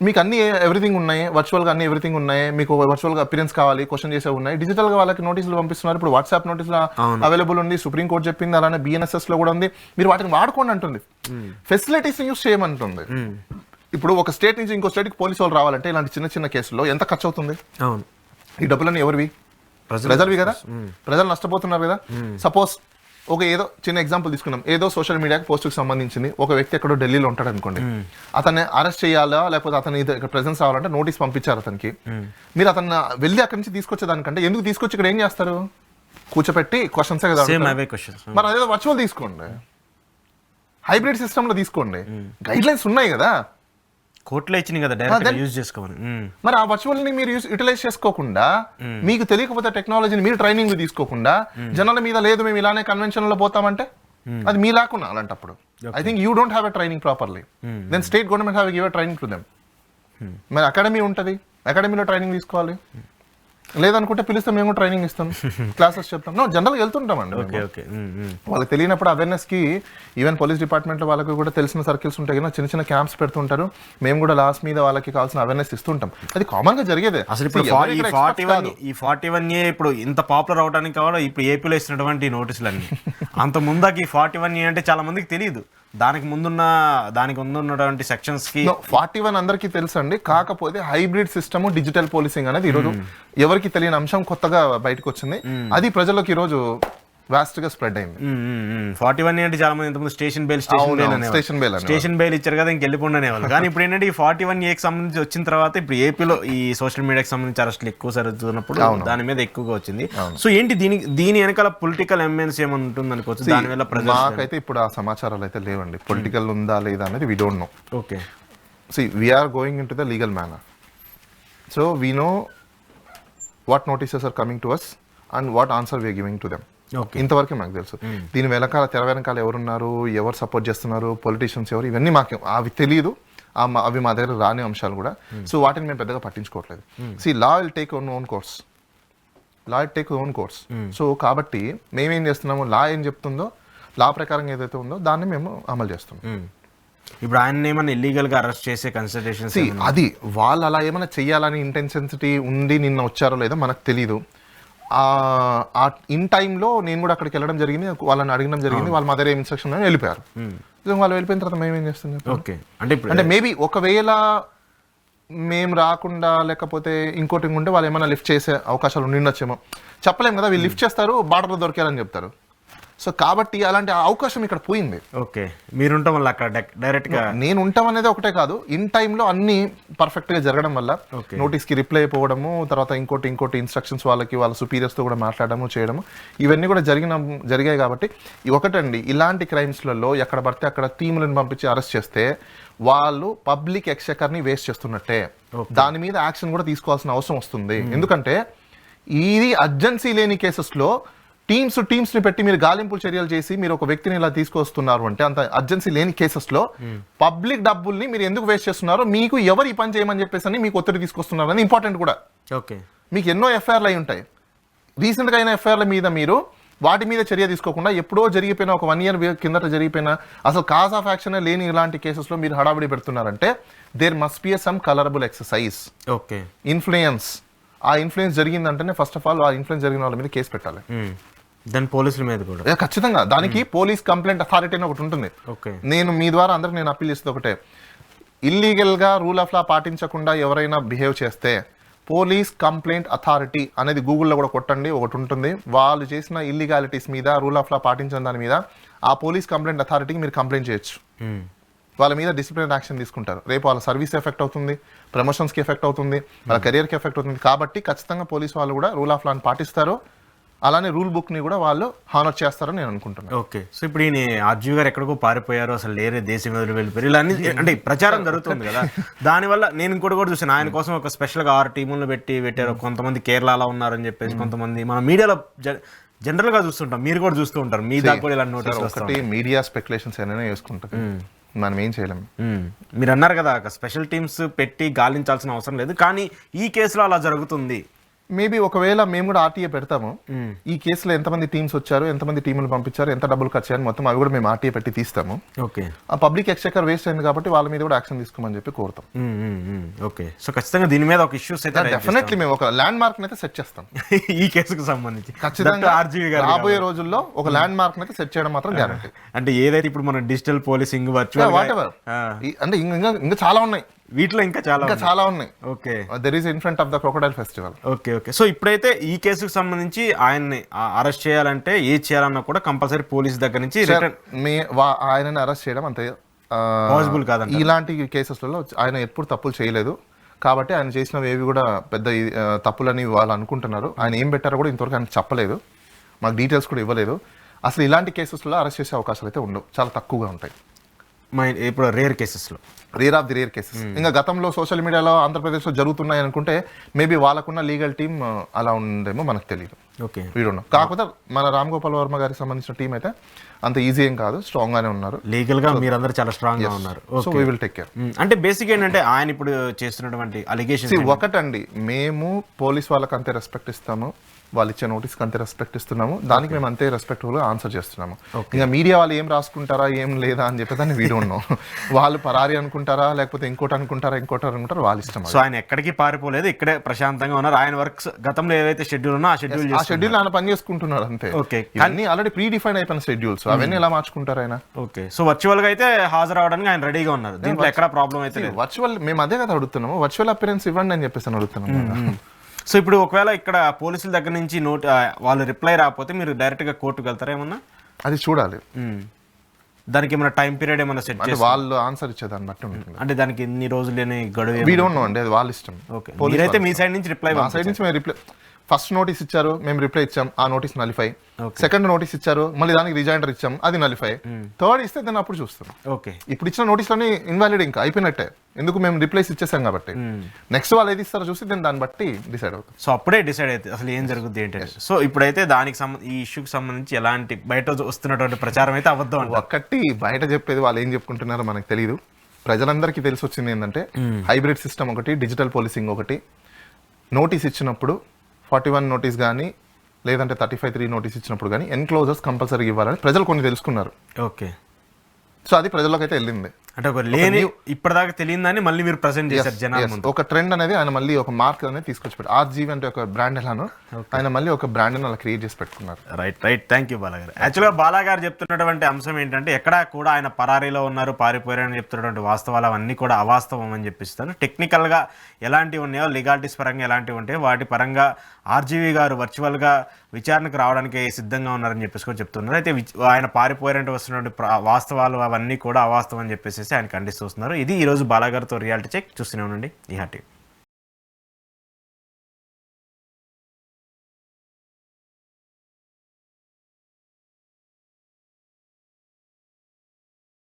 మీకు అన్ని ఎవ్రీథింగ్ ఉన్నాయి, వర్చువల్ గా అన్ని ఎవ్రీథింగ్ ఉన్నాయి. మీకు వర్చువల్ గా అపిరెన్స్ కావాలి, క్వశ్చన్ చేసే ఉన్నాయి. డిజిటల్ గా వాళ్ళకి నోటీసులు పంపిస్తున్నారు. ఇప్పుడు వాట్సాప్ నోటీసులు అవైలబుల్ ఉంది, సుప్రీం కోర్ట్ చెప్పింది, అలానే బిఎన్ఎస్ఎస్ లో కూడా ఉంది. మీరు వాటిని వాడుకోండి అంటుంది, ఫెసిలిటీస్ యూస్ చేయమంటుంది. ఇప్పుడు ఒక స్టేట్ నుంచి ఇంకో స్టేట్కి పోలీసు వాళ్ళు రావాలంటే ఇలాంటి చిన్న చిన్న కేసుల్లో ఎంత ఖర్చు అవుతుంది? అవును, ఈ డబ్బులన్నీ ఎవరివి? ప్రజలవి కదా. ప్రజలు నష్టపోతున్నారు కదా. సపోజ్ ఏదో చిన్న ఎగ్జాంపుల్ తీసుకున్నాం, ఏదో సోషల్ మీడియాకి పోస్ట్కి సంబంధించింది. ఒక వ్యక్తి ఎక్కడో ఢిల్లీలో ఉంటాడు అనుకోండి, అతన్ని అరెస్ట్ చేయాలా లేకపోతే అతని ఇక్కడ ప్రెజెన్స్ అవ్వాలంటే నోటీస్ పంపించారు అతనికి. మీరు అతన్ని వెళ్ళి అక్కడి నుంచి తీసుకొచ్చేదానికంటే ఎందుకు తీసుకొచ్చి ఇక్కడ ఏం చేస్తారు? కూర్చోపెట్టి క్వశ్చన్స్ కదా. మరి అదేదో వర్చువల్ తీసుకోండి, హైబ్రిడ్ సిస్టమ్ లో తీసుకోండి, గైడ్ లైన్స్ ఉన్నాయి కదా, కోర్టులో ఇచ్చింది కదా, డైరెక్ట్ యూజ్ చేసుకోవాలి. మరి ఆ వర్చువల్ ని మీరు యూటిలైజ్ చేసుకోకుండా, మీకు తెలియకపోతే టెక్నాలజీని మీరు ట్రైనింగ్ తీసుకోకుండా, జనాల మీద లేదు మేము ఇలానే కన్వెన్షన్ లో పోతామంటే అది మీ లాక్కున్నా. అలాంటప్పుడు I think you don't have a training properly. Then state government have give a training to them. మరి అకాడమీ ఉంటుంది, అకాడమీలో ట్రైనింగ్ తీసుకోవాలి. లేదనుకుంటే పిలిస్తే మేము ట్రైనింగ్ ఇస్తాం, క్లాసెస్ చెప్తాం. జనరల్గా వెళ్తుంటామండి. వాళ్ళకి తెలియనప్పుడు అవేర్నెస్ కి ఈవెన్ పోలీస్ డిపార్ట్మెంట్ లో వాళ్ళకి కూడా తెలిసిన సర్కిల్స్ ఉంటాయి కదా, చిన్న చిన్న క్యాంప్స్ పెడుతుంటారు. మేము కూడా లాస్ట్ మీద వాళ్ళకి కావాల్సిన అవేర్నెస్ ఇస్తుంటాం. అది కామన్ గా జరిగేదే. అసలు ఇప్పుడు ఈ 41A ఇప్పుడు ఇంత పాపులర్ అవడానికి కావాలి ఇప్పుడు ఏపీలో ఇస్తున్నటువంటి నోటీసులన్నీ. అంత ముందాక ఈ 41A అంటే చాలా మందికి తెలియదు. దానికి ముందున్నటువంటి సెక్షన్స్ కి 41 అందరికీ తెలుసు అండి. కాకపోతే హైబ్రిడ్ సిస్టమ్, డిజిటల్ పోలీసింగ్ అనేది ఈరోజు ఎవరికి తెలియని అంశం కొత్తగా బయటకు వచ్చింది. అది ప్రజలకు ఈరోజు వాస్ట్ గా స్ప్రెడ్ అయింది. 41 అంటే చాలా మంది ఇంతకుముందు స్టేషన్ బెయిల్ ఇచ్చారు కదా, ఇంకెళ్ళిపోండి అనేవాళ్ళు. కానీ ఇప్పుడు ఏంటంటే ఈ 41Aకి సంబంధించి వచ్చిన తర్వాత ఇప్పుడు ఏపీలో ఈ సోషల్ మీడియాకి సంబంధించి అరెస్టులు ఎక్కువ జరుగుతున్నప్పుడు దాని మీద ఎక్కువగా వచ్చింది. సో ఏంటి దీని వెనకాల పొలిటికల్ ఎంఎన్స్ ఏమైనా ఉంటుంది అనుకోవచ్చు? దానివల్ల నాకైతే ఇప్పుడు ఆ సమాచారాలు అయితే లేవండి. పొలిటికల్ ఉందా లేదా అనేది we don't know. Okay, see we are going into the legal manner, so we know what notices are coming to us and what answer we are giving to them. Okay ఇంతవరకే మాకు తెలుసు. దీని వెనకాల తెర వెనకాల ఎవరున్నారు, ఎవరు సపోర్ట్ చేస్తున్నారు, పొలిటీషియన్స్ ఎవరు, ఇవన్నీ మాకు అవి తెలియదు. అవి మా దగ్గర రాని అంశాలు కూడా. సో వాటిని మేము పెద్దగా పట్టించుకోవట్లేదు. See law will take own course. So కాబట్టి మేమేం చేస్తున్నాము, లా ఏం చెప్తుందో, లా ప్రకారం ఏదైతే ఉందో దాన్ని మేము అమలు చేస్తున్నాం. ఇప్పుడు ఆయన ఏమైనా ఇల్లీగల్ గా అరెస్ట్ చేసే కన్సిడరేషన్స్ అది వాళ్ళు అలా ఏమైనా చెయ్యాలని ఇంటెన్షన్సిటీ ఉండి నిన్న వచ్చారో లేదో మనకు తెలీదు. ఇన్ టైంలో నేను కూడా అక్కడికి వెళ్ళడం జరిగింది, వాళ్ళని అడగడం జరిగింది. వాళ్ళ మదర్ ఏం ఇన్స్ట్రక్షన్ అని వెళ్ళిపోయారు. వాళ్ళు వెళ్ళిపోయిన తర్వాత మేమేం చేస్తున్నాం? ఓకే అంటే మేబీ ఒకవేళ మేము రాకుండా లేకపోతే ఇంకోటి ఉంటే వాళ్ళు ఏమైనా లిఫ్ట్ చేసే అవకాశాలు ఉండిండొచ్చేమో, చెప్పలేము కదా. వీళ్ళు లిఫ్ట్ చేస్తారు, బార్డర్లో దొరికారని చెప్తారు. సో కాబట్టి అలాంటి అవకాశం ఇక్కడ పోయింది. ఓకే మీరుంటాం వల్ల అక్కడ డైరెక్ట్ గా నేను ఉంటాం అనేది ఒకటే కాదు, ఇన్ టైంలో అన్ని పర్ఫెక్ట్ గా జరగడం వల్ల నోటీస్ కి రిప్లై అయిపోవడము, తర్వాత ఇంకోటి ఇన్స్ట్రక్షన్స్ వాళ్ళ సుపీరియర్స్ తో కూడా మాట్లాడము చేయడము, ఇవన్నీ కూడా జరిగాయి. కాబట్టి ఒకటండి, ఇలాంటి క్రైమ్స్లలో ఎక్కడ పడితే అక్కడ టీములను పంపించి అరెస్ట్ చేస్తే వాళ్ళు పబ్లిక్ ఎక్స్చెకర్ ని వేస్ట్ చేస్తున్నట్టే. దాని మీద యాక్షన్ కూడా తీసుకోవాల్సిన అవసరం వస్తుంది. ఎందుకంటే ఇది అర్జెన్సీ లేని కేసెస్లో టీమ్స్ ని పెట్టి మీరు గాలింపులు చర్యలు చేసి మీరు ఒక వ్యక్తిని ఇలా తీసుకొస్తున్నారు అంటే, అంత అర్జెన్సీ లేని కేసెస్లో పబ్లిక్ డబ్బుల్ని మీరు ఎందుకు వేస్ట్ చేస్తున్నారో, మీకు ఎవరు ఈ పని చేయమని చెప్పేసి మీకు ఒత్తిడి తీసుకొస్తున్నారు అని ఇంపార్టెంట్ కూడా. ఓకే మీకు ఎన్నో ఎఫ్ఐఆర్లు అయి ఉంటాయి. రీసెంట్గా అయిన ఎఫ్ఐఆర్ల మీద మీరు వాటి మీద చర్య తీసుకోకుండా ఎప్పుడో జరిగిపోయిన ఒక 1 year కిందట జరిగిపోయిన అసలు కాజ్ ఆఫ్ యాక్షన్ లేని ఇలాంటి కేసెస్లో మీరు హడావిడి పెడుతున్నారంటే there must be some colourable exercise. Okay influence, ఆ ఇన్ఫ్లుయెన్స్ జరిగిందంటేనే ఫస్ట్ ఆఫ్ ఆల్ ఆ ఇన్ఫ్లుయెన్స్ జరిగిన వాళ్ళ మీద కేసు పెట్టాలి. దాని పోలీసుల మీద కూడా ఖచ్చితంగా దానికి పోలీస్ కంప్లైంట్ అథారిటీ అని ఒకటి ఉంటుంది. నేను మీ ద్వారా అందరికి నేను అప్పీల్ చేసేది ఒకటే, ఇల్లీగల్ గా రూల్ ఆఫ్ లా పాటించకుండా ఎవరైనా బిహేవ్ చేస్తే పోలీస్ కంప్లైంట్ అథారిటీ అనేది గూగుల్లో కూడా కొట్టండి, ఒకటి ఉంటుంది. వాళ్ళు చేసిన ఇల్లీగాలిటీస్ మీద, రూల్ ఆఫ్ లా పాటించిన దాని మీద ఆ పోలీస్ కంప్లైంట్ అథారిటీకి మీరు కంప్లైంట్ చేయొచ్చు. వాళ్ళ మీద డిసిప్లినరీ యాక్షన్ తీసుకుంటారు. రేపు వాళ్ళ సర్వీస్ ఎఫెక్ట్ అవుతుంది, ప్రమోషన్స్కి ఎఫెక్ట్ అవుతుంది, వాళ్ళ కెరియర్కి ఎఫెక్ట్ అవుతుంది. కాబట్టి ఖచ్చితంగా పోలీస్ వాళ్ళు కూడా రూల్ ఆఫ్ లాని పాటిస్తారు, అలానే రూల్ బుక్ ని కూడా వాళ్ళు హానర్ చేస్తారని నేను అనుకుంటున్నాను. ఓకే సో ఇప్పుడు ఈయన ఆర్జీవి గారు ఎక్కడికో పారిపోయారు, అసలు లేరే దేశం వదిలి వెళ్ళిపోయారు, ఇలా అన్ని అంటే ప్రచారం జరుగుతుంది కదా. దానివల్ల నేను ఇంకోటి కూడా చూసాను, ఆయన కోసం ఒక స్పెషల్గా 6 టీములను పెట్టారు. కొంతమంది కేరళలో ఉన్నారని చెప్పేసి, కొంతమంది మన మీడియాలో జనరల్ గా చూస్తుంటాం, మీరు కూడా చూస్తూ ఉంటారు, మీ దాకా కూడా ఇలా నోటీస్ ఒకటి మీడియా స్పెక్యులేషన్స్ ఏమైనా చేసుకుంటారు, మనం ఏం చేయలేము. మీరు అన్నారు కదా స్పెషల్ టీమ్స్ పెట్టి గాలించాల్సిన అవసరం లేదు, కానీ ఈ కేసులో అలా జరుగుతుంది. మేబీ ఒకవేళ మేము కూడా ఆర్టీఏ పెడతాము, ఈ కేసులో ఎంతమంది టీమ్స్ వచ్చారు, ఎంతమంది టీములు పంపించారు, ఎంత డబ్బులు ఖర్చు అయ్యారు, మొత్తం అవి కూడా మేము ఆర్టీఏ పెట్టి తీస్తాము. ఓకే ఆ పబ్లిక్ ఎక్స్చెకర్ వేస్ట్ అయింది కాబట్టి వాళ్ళ మీద కూడా యాక్షన్ తీసుకోమని చెప్పి కోరుతాం. ఓకే సో ఖచ్చితంగా దీని మీద ఒక ఇష్యూస్ అయితే డెఫినెట్లీ మేము ఒక ల్యాండ్ మార్క్ అయితే సెట్ చేస్తాం. ఈ కేసుకు సంబంధించి ఖచ్చితంగా రాబోయే రోజుల్లో ఒక ల్యాండ్ మార్క్ అయితే సెట్ చేయడం మాత్రం గ్యారంటీ. అంటే ఏదైతే ఇప్పుడు మన డిజిటల్ పోలీసింగ్ వర్చువల్ అంటే ఇంకా చాలా ఉన్నాయి, వీటిలో ఇంకా చాలా ఉన్నాయి. Okay there is in front of the crocodile festival. Okay so ఇప్పుడైతే ఈ కేసుకు సంబంధించి ఆయన్ని అరెస్ట్ చేయాలంటే ఏది చేయాలన్నా కూడా కంపల్సరీ పోలీస్ దగ్గర నుంచి ఆయనని అరెస్ట్ చేయడం అంతే పాసిబుల్ కాదండి. ఇలాంటి కేసెస్లలో ఆయన ఎప్పుడు తప్పులు చేయలేదు కాబట్టి ఆయన చేసినవి ఏవి కూడా పెద్ద తప్పులని వాళ్ళు అనుకుంటున్నారు. ఆయన ఏం పెట్టారో కూడా ఇంతవరకు ఆయన చెప్పలేదు, మాకు డీటెయిల్స్ కూడా ఇవ్వలేదు. అసలు ఇలాంటి కేసెస్లో అరెస్ట్ చేసే అవకాశాలు అయితే ఉండవు, చాలా తక్కువగా ఉంటాయి. ఇప్పుడు రేర్ కేసెస్లో, rare of the rare cases. ఇంకా గతంలో సోషల్ మీడియాలో ఆంధ్రప్రదేశ్లో జరుగుతున్నాయి అనుకుంటే మేబీ వాళ్ళకున్న లీగల్ టీమ్ అలా ఉందేమో మనకు తెలియదు. ఓకే వీడున్నాం. కాకపోతే మన రామ్ గోపాల్ వర్మ గారికి సంబంధించిన టీం అయితే అంత ఈజీ ఏం కాదు, స్ట్రాంగ్ గానే ఉన్నారు. లీగల్ గా మీరందరూ చాలా స్ట్రాంగ్ గా ఉన్నారు. So we will take care. అంటే బేసిక్ ఏంటంటే ఆయన ఇప్పుడు చేస్తున్నటువంటి అలిగేషన్స్ ఒకటండి, మేము పోలీస్ వాళ్ళకి అంతే రెస్పెక్ట్ ఇస్తాము, వాళ్ళు ఇచ్చే నోటీస్కి అంతే రెస్పెక్ట్ ఇస్తున్నాము, దానికి మేము అంతే రెస్పెక్ట్ఫుల్గా ఆన్సర్ చేస్తున్నాము. ఇంకా మీడియా వాళ్ళు ఏం రాసుకుంటారా ఏం లేదా అని చెప్పేదాన్ని వీడు ఉన్నాం. వాళ్ళు పరారి అనుకుంటారా లేకపోతే ఇంకోటి అనుకుంటారా వాళ్ళ ఇష్టం. సో ఆయన ఎక్కడికి పారిపోలేదు, ఇక్కడే ప్రశాంతంగా ఉన్నారు. ఆయన వర్క్స్ గతంలో ఏదైతే షెడ్యూల్ ఉన్నా ఆ షెడ్యూల్ ఆయన పని చేసుకుంటున్నారు అంతే. ఓకే అన్ని ఆల్రెడీ ప్రీ డిఫైన్ అయిపోయిన షెడ్యూల్స్, అవన్నీ ఎలా మార్చుకుంటారు ఆయన. ఓకే సో వర్చువల్ గా అయితే హాజరవడానికి ఆయన రెడీగా ఉన్నారు, దీంట్లో ఎక్కడ ప్రాబ్లం అయితే లేదు. వర్చువల్ మేము అదే కదా అడుగుతున్నాము, వర్చువల్ అపిరెన్స్ ఇవ్వండి అని చెప్పేసి అడుగుతున్నాము. సో ఇప్పుడు ఒకవేళ ఇక్కడ పోలీసుల దగ్గర నుంచి వాళ్ళు రిప్లై రాకపోతే మీరు డైరెక్ట్ గా కోర్టుకు వెళ్తారా ఏమన్నా? అది చూడాలి, దానికి ఏమైనా టైం పీరియడ్ ఏమైనా సెట్ చేసి వాళ్ళు ఆన్సర్ ఇచ్చేదాన్ని బట్టి ఉంటుంది. అంటే దానికి ఎన్ని రోజులు గడువు వీ డోంట్ నో అండి, అది వాళ్ళ ఇష్టం. ఓకే మీరైతే మీ సైడ్ నుంచి రిప్లై, మా సైడ్ నుంచి మేము రిప్లై ఫస్ట్ నోటీస్ ఇచ్చారు, మేము రిప్లై ఇచ్చాం, ఆ నోటీస్ నలిఫై. సెకండ్ నోటీస్ ఇచ్చారు, మళ్ళీ దానికి రిజైండర్ ఇచ్చాం, అది నలిఫై. థర్డ్ ఇస్తే దాన్ని అప్పుడు చూస్తాం. ఓకే, ఇప్పుడు ఇచ్చిన నోటీసులన్నీ ఇన్వాలిడ్, ఇంకా అయిపోయినట్టే. ఎందుకు, మేము రిప్లైస్ ఇచ్చేసాం కాబట్టి. నెక్స్ట్ వాళ్ళు ఏది ఇస్తారో చూసి దాన్ని బట్టి డిసైడ్ అవుతుంది. సో అప్పుడే డిసైడ్ అవుతుంది అసలు ఏం జరుగుతుంది ఏంటంటే. సో ఇప్పుడైతే దానికి ఈ ఇష్యూకి సంబంధించి ఎలాంటి బయట వస్తున్నటువంటి ప్రచారం అయితే అబద్ధం అంట. ఒక్కటి బయట చెప్పేది వాళ్ళు ఏం చెప్పుకుంటున్నారో మనకు తెలియదు. ప్రజలందరికీ తెలిసి వచ్చింది ఏంటంటే హైబ్రిడ్ సిస్టమ్ ఒకటి, డిజిటల్ పోలీసింగ్ ఒకటి. నోటీస్ ఇచ్చినప్పుడు 41 నోటీస్ కానీ లేదంటే 35(3) నోటీస్ ఇచ్చినప్పుడు కానీ ఎన్క్లోజర్స్ కంపల్సరీగా ఇవ్వాలని ప్రజలు కొన్ని తెలుసుకున్నారు. ఓకే, సో అది ప్రజల్లోకి అయితే వెళ్ళింది. అంటే ఒక లేని ఇప్పటిదాకా తెలియదని మళ్ళీ మీరు ప్రజెంట్ చేశారు జనాల ముందు. ఒక ట్రెండ్ అనేది ఆయన మళ్ళీ ఒక మార్క్ అనేది తీసుకొచ్చి పెట్టారు. ఆర్జీవీ అంటే ఒక బ్రాండ్ ఎలానో ఆయన మళ్ళీ ఒక బ్రాండ్ అలా క్రియేట్ చేసి పెట్టుకున్నారు. రైట్, థ్యాంక్ యూ బాలాగారు. యాక్చువల్గా బాలాగారు చెప్తున్నటువంటి అంశం ఏంటంటే ఎక్కడా కూడా ఆయన పరారీలో ఉన్నారు, పారిపోయారని చెప్తున్నటువంటి వాస్తవాలు అవన్నీ కూడా అవాస్తవం అని చెప్పిస్తారు. టెక్నికల్గా ఎలాంటివి ఉన్నాయో, లీగాలిటీస్ పరంగా ఎలాంటివి ఉంటాయో వాటి పరంగా ఆర్జీవీ గారు వర్చువల్గా విచారణకు రావడానికి సిద్ధంగా ఉన్నారని చెప్పేసి కూడా చెప్తున్నారు. అయితే ఆయన పారిపోయారంటే వస్తున్నటువంటి వాస్తవాలు అవన్నీ కూడా అవాస్తవం అని చెప్పేసి ఆయన ఖండిస్తూ వస్తున్నారు. ఇది ఈరోజు బాలాగారితో రియాలిటీ చెక్. చూస్తూనే ఉండండి ఈహా టీవీ.